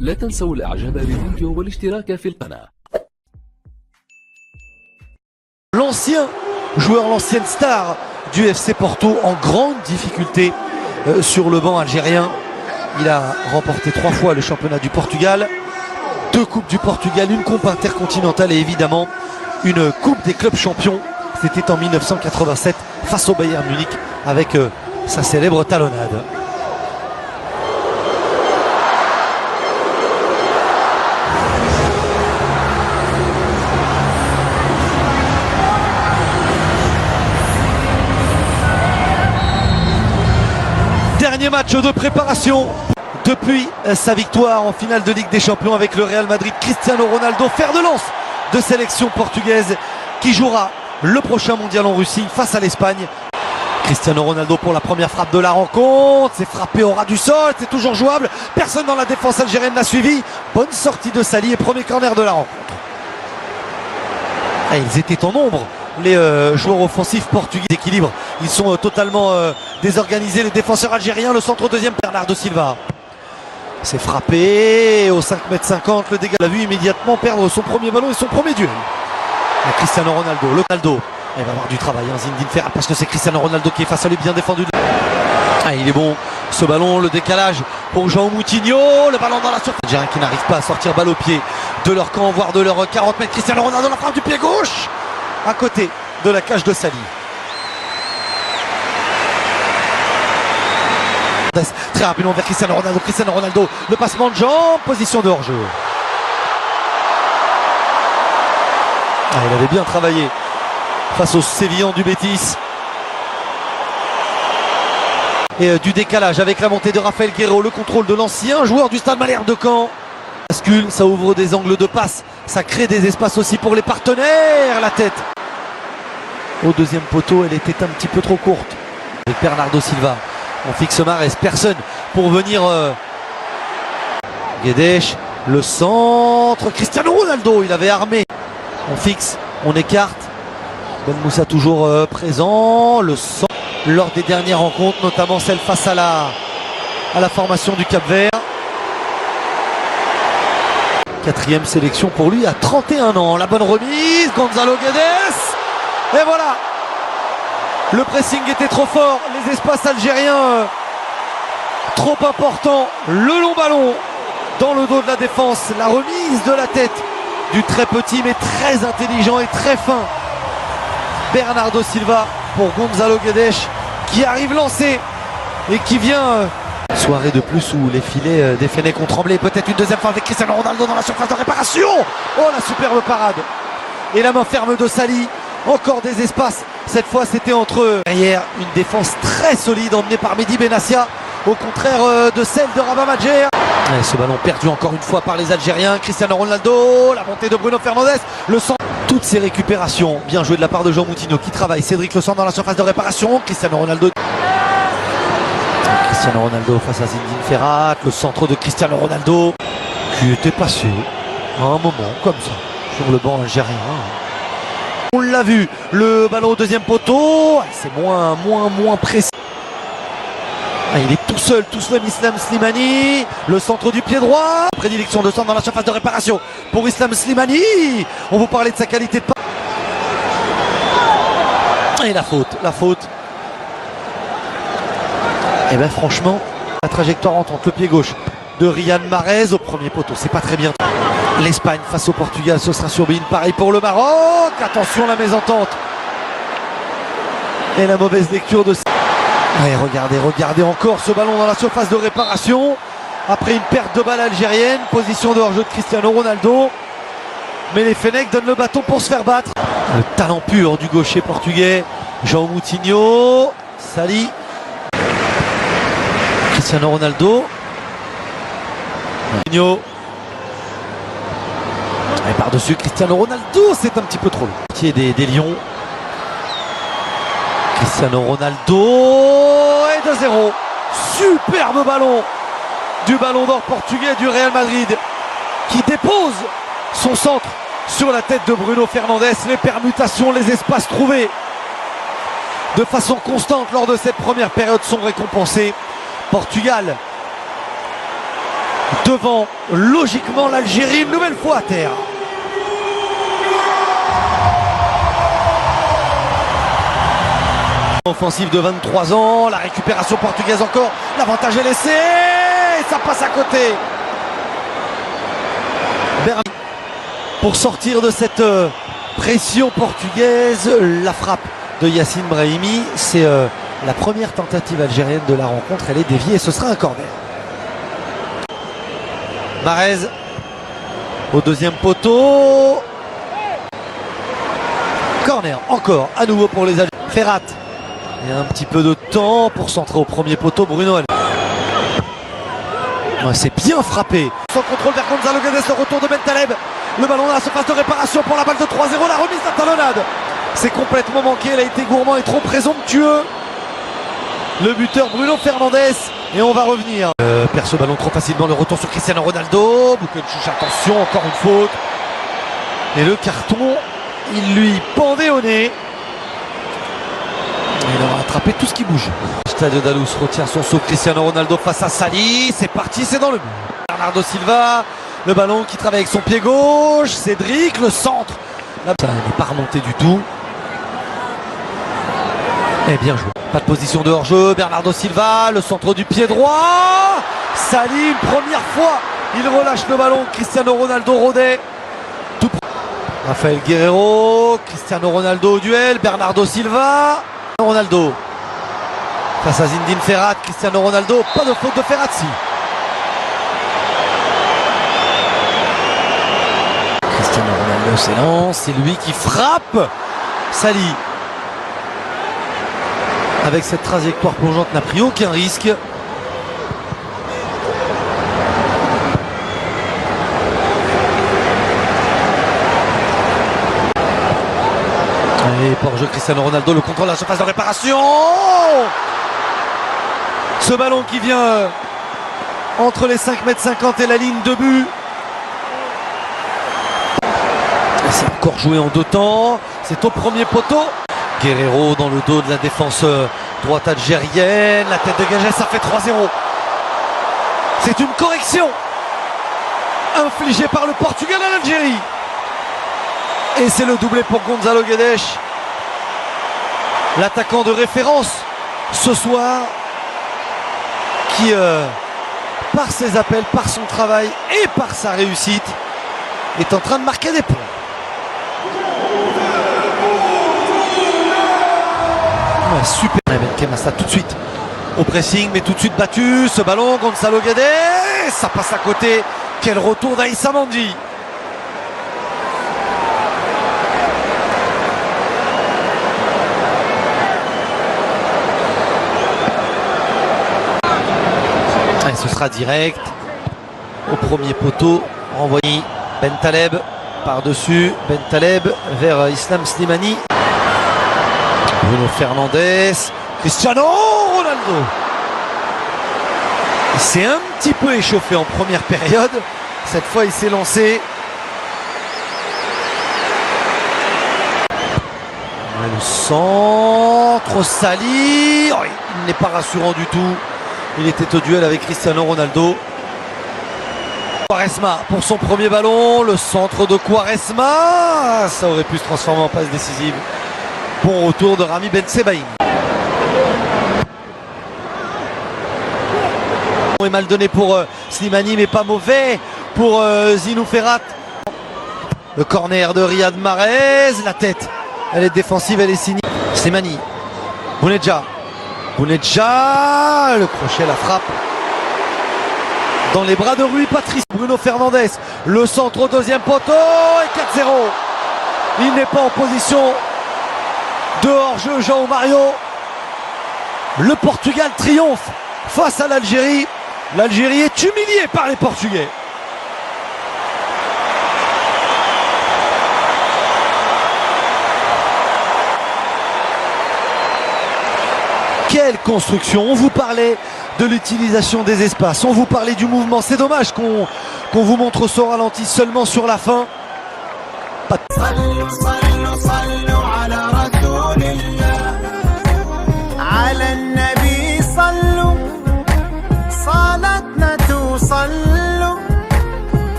لا تنسوا الاعجاب بالفيديو والاشتراك في القناة. L'ancien joueur, l'ancienne star du FC Porto en grande difficulté sur le banc algérien. Il a remporté 3 fois le championnat du Portugal, 2 coupes du Portugal, une coupe intercontinentale et évidemment une coupe des clubs champions. C'était en 1987 face au Bayern Munich avec sa célèbre talonnade. Dernier match de préparation depuis sa victoire en finale de Ligue des Champions avec le Real Madrid. Cristiano Ronaldo, fer de lance de sélection portugaise qui jouera le prochain mondial en Russie face à l'Espagne. Cristiano Ronaldo pour la première frappe de la rencontre, c'est frappé au ras du sol, c'est toujours jouable, personne dans la défense algérienne n'a suivi. Bonne sortie de Sali et premier corner de la rencontre. Et ils étaient en nombre, les joueurs offensifs portugais d'équilibre. Ils sont totalement désorganisés, les défenseurs algériens. Le centre deuxième, Bernardo Silva. C'est frappé au 5,50 m, le dégât. Il a vu immédiatement perdre son premier ballon et son premier duel. Et Cristiano Ronaldo, le Ronaldo. Il va avoir du travail, hein, Zinedine Ferrat, parce que c'est Cristiano Ronaldo qui est face à lui, bien défendu. Ah, il est bon, ce ballon, le décalage pour João Moutinho, le ballon dans la surface. Algériens qui n'arrivent pas à sortir balle au pied de leur camp, voire de leur 40 mètres. Cristiano Ronaldo, la frappe du pied gauche, à côté de la cage de Sali. Très rapidement vers Cristiano Ronaldo, le passement de jambes, position de hors-jeu. Ah, il avait bien travaillé face aux Sévillans du Betis. Et du décalage avec la montée de Rafael Guerreiro, le contrôle de l'ancien joueur du Stade Malherbe de Caen. Bascule, ça ouvre des angles de passe, ça crée des espaces aussi pour les partenaires. La tête au deuxième poteau, elle était un petit peu trop courte. Avec Bernardo Silva, on fixe Mahrez, personne pour venir. Guedes, le centre, Cristiano Ronaldo, il avait armé. On fixe, on écarte. Ben Moussa toujours présent, le centre lors des dernières rencontres, notamment celle face à la formation du Cap-Vert. 4e sélection pour lui à 31 ans. La bonne remise, Gonzalo Guedes. Et voilà. Le pressing était trop fort, les espaces algériens trop importants. Le long ballon dans le dos de la défense, la remise de la tête du très petit mais très intelligent et très fin Bernardo Silva pour Gonzalo Guedes qui arrive lancé et qui vient. Soirée de plus où les filets des Fennecs ont tremblé. Peut-être une deuxième fois avec Cristiano Ronaldo dans la surface de réparation. Oh, la superbe parade. Et la main ferme de Sali. Encore des espaces. Cette fois c'était entre eux. Derrière une défense très solide emmenée par Mehdi Benassia. Au contraire de celle de Rabat Madjer. Et ce ballon perdu encore une fois par les Algériens. Cristiano Ronaldo, la montée de Bruno Fernandes, le centre. Toutes ces récupérations, bien joué de la part de João Moutinho qui travaille. Cédric le centre dans la surface de réparation. Cristiano Ronaldo face à Zinedine Ferrat, le centre de Cristiano Ronaldo qui était passé à un moment comme ça sur le banc algérien. On l'a vu, le ballon au deuxième poteau, c'est moins précis. Ah, il est tout seul Islam Slimani, le centre du pied droit, prédilection de centre dans la surface de réparation pour Islam Slimani. On vous parlait de sa qualité de passe. Et la faute. Et bien franchement, la trajectoire entre le pied gauche de Riyad Mahrez au premier poteau, c'est pas très bien. L'Espagne face au Portugal, ce sera sur Bein. Pareil pour le Maroc. Attention la mésentente. Et la mauvaise lecture de... Allez, regardez encore ce ballon dans la surface de réparation. Après une perte de balle algérienne, position de hors-jeu de Cristiano Ronaldo. Mais les Fennecs donnent le bâton pour se faire battre. Le talent pur du gaucher portugais, João Moutinho, Sali. Cristiano Ronaldo. Moutinho. Et par-dessus Cristiano Ronaldo, c'est un petit peu trop long. Des Lions. Cristiano Ronaldo et 2-0. Superbe ballon du ballon d'or portugais du Real Madrid qui dépose son centre sur la tête de Bruno Fernandes. Les permutations, les espaces trouvés de façon constante lors de cette première période sont récompensés. Portugal devant logiquement l'Algérie une nouvelle fois à terre. Offensive de 23 ans, la récupération portugaise encore, l'avantage est laissé, et ça passe à côté. Pour sortir de cette pression portugaise, la frappe de Yacine Brahimi, c'est la première tentative algérienne de la rencontre, elle est déviée et ce sera un corner. Mahrez au deuxième poteau. Corner encore à nouveau pour les Algériens. Ferrat. Il y a un petit peu de temps pour centrer au premier poteau. Bruno. Ouais, c'est bien frappé. Sans contrôle vers Gonzalo Guedes, le retour de Bentaleb. Le ballon dans la surface de réparation pour la balle de 3-0. La remise de la talonnade. C'est complètement manqué. Elle a été gourmand et trop présomptueux. Le buteur Bruno Fernandes. Et on va revenir. Perd ce ballon trop facilement. Le retour sur Cristiano Ronaldo. Boukenchouch, attention, encore une faute. Et le carton, il lui pendait au nez. Il aura attrapé tout ce qui bouge. Stadio da Luz retient son saut. Cristiano Ronaldo face à Sali. C'est parti, c'est dans le but. Bernardo Silva. Le ballon qui travaille avec son pied gauche. Cédric, le centre. Là, ça n'est pas remonté du tout. Et bien joué. Pas de position de hors-jeu. Bernardo Silva, le centre du pied droit. Sali, une première fois. Il relâche le ballon. Cristiano Ronaldo rôdait. Tout. Rafael Guerreiro. Cristiano Ronaldo au duel. Bernardo Silva. Ronaldo face à Zinedine Ferrat. Cristiano Ronaldo, pas de faute de Ferrazzi. Cristiano Ronaldo s'élance, c'est lui qui frappe. Sali avec cette trajectoire plongeante n'a pris aucun risque. Et pour jeu Cristiano Ronaldo, le contrôle de la surface de réparation. Ce ballon qui vient entre les 5,50 m et la ligne de but. C'est encore joué en deux temps. C'est au premier poteau. Guerreiro dans le dos de la défense droite algérienne. La tête dégagée, ça fait 3-0. C'est une correction infligée par le Portugal à l'Algérie. Et c'est le doublé pour Gonzalo Guedes. L'attaquant de référence ce soir qui, par ses appels, par son travail et par sa réussite, est en train de marquer des points. Ouais, super. Benkhemassa tout de suite au pressing, mais tout de suite battu. Ce ballon, Gonzalo Guedes, ça passe à côté. Quel retour d'Aïssa Mandi. Ce sera direct au premier poteau, renvoyé Bentaleb par-dessus, Bentaleb vers Islam Slimani. Bruno Fernandes, Cristiano Ronaldo. Il s'est un petit peu échauffé en première période. Cette fois, il s'est lancé. Le centre, Sali. Oh, il n'est pas rassurant du tout. Il était au duel avec Cristiano Ronaldo. Quaresma pour son premier ballon. Le centre de Quaresma. Ça aurait pu se transformer en passe décisive. Bon retour de Rami Bensebaïn. Est mal donné pour Slimani, mais pas mauvais pour Zinou Ferrat. Le corner de Riyad Mahrez. La tête, elle est défensive, elle est signée. Slimani. Bounedjah. Bounedjah, le crochet, la frappe dans les bras de Rui Patrice. Bruno Fernandes, le centre au deuxième poteau et 4-0. Il n'est pas en position de hors-jeu, João Mario. Le Portugal triomphe face à l'Algérie. L'Algérie est humiliée par les Portugais. Quelle construction! On vous parlait de l'utilisation des espaces, on vous parlait du mouvement. C'est dommage qu'on vous montre ce ralenti seulement sur la fin. Pas de...